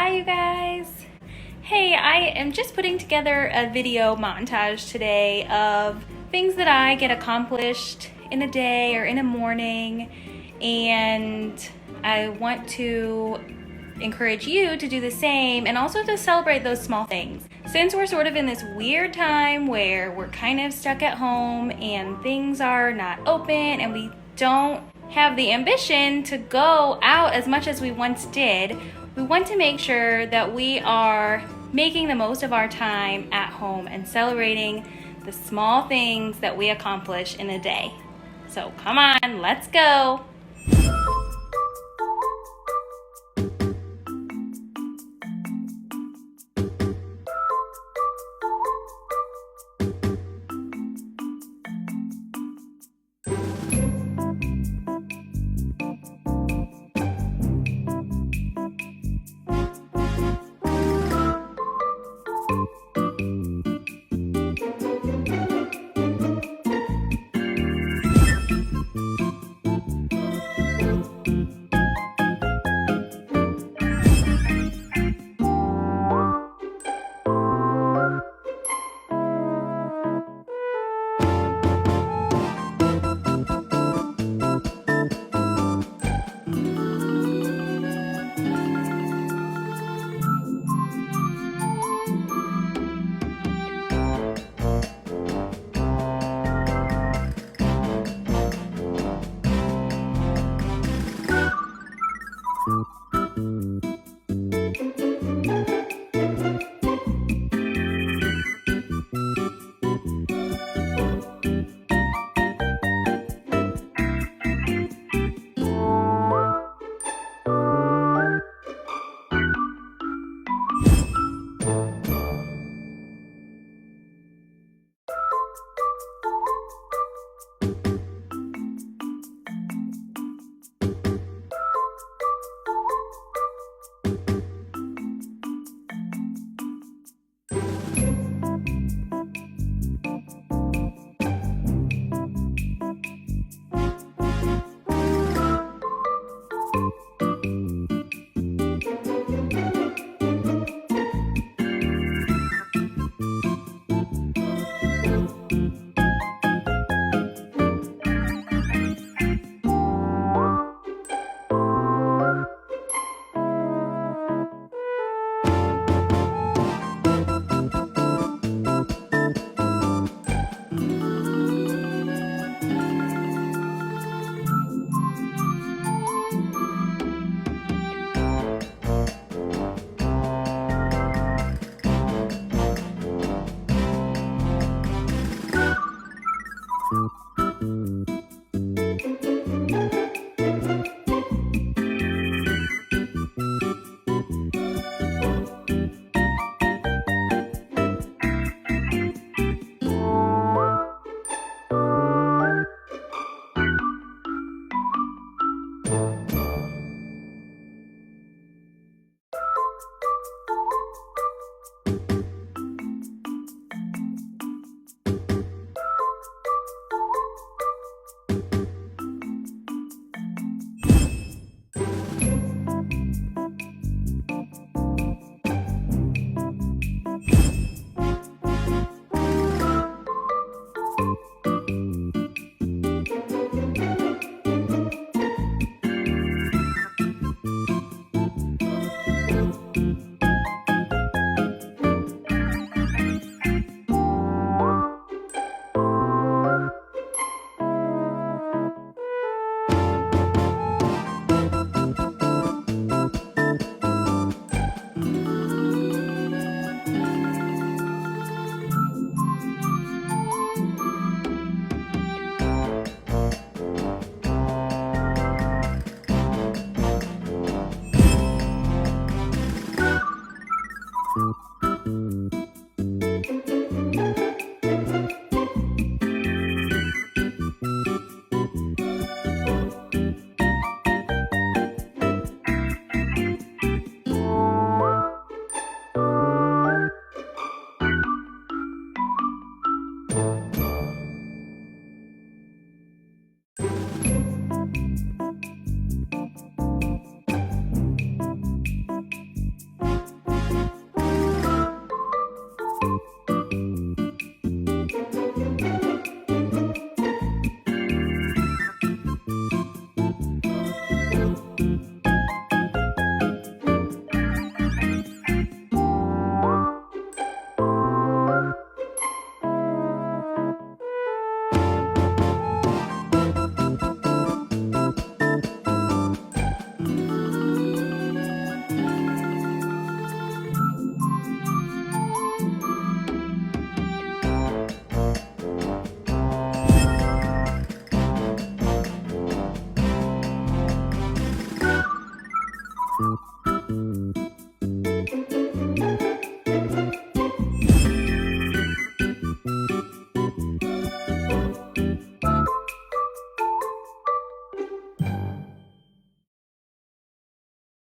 Hi, you guys. Hey, I am just putting together a video montage today of things that I get accomplished in a day or in a morning, and I want to encourage you to do the same and also to celebrate those small things. Since we're sort of in this weird time where we're kind of stuck at home and things are not open and we don't have the ambition to go out as much as we once did, we want to make sure that we are making the most of our time at home and celebrating the small things that we accomplish in a day. So come on, let's go.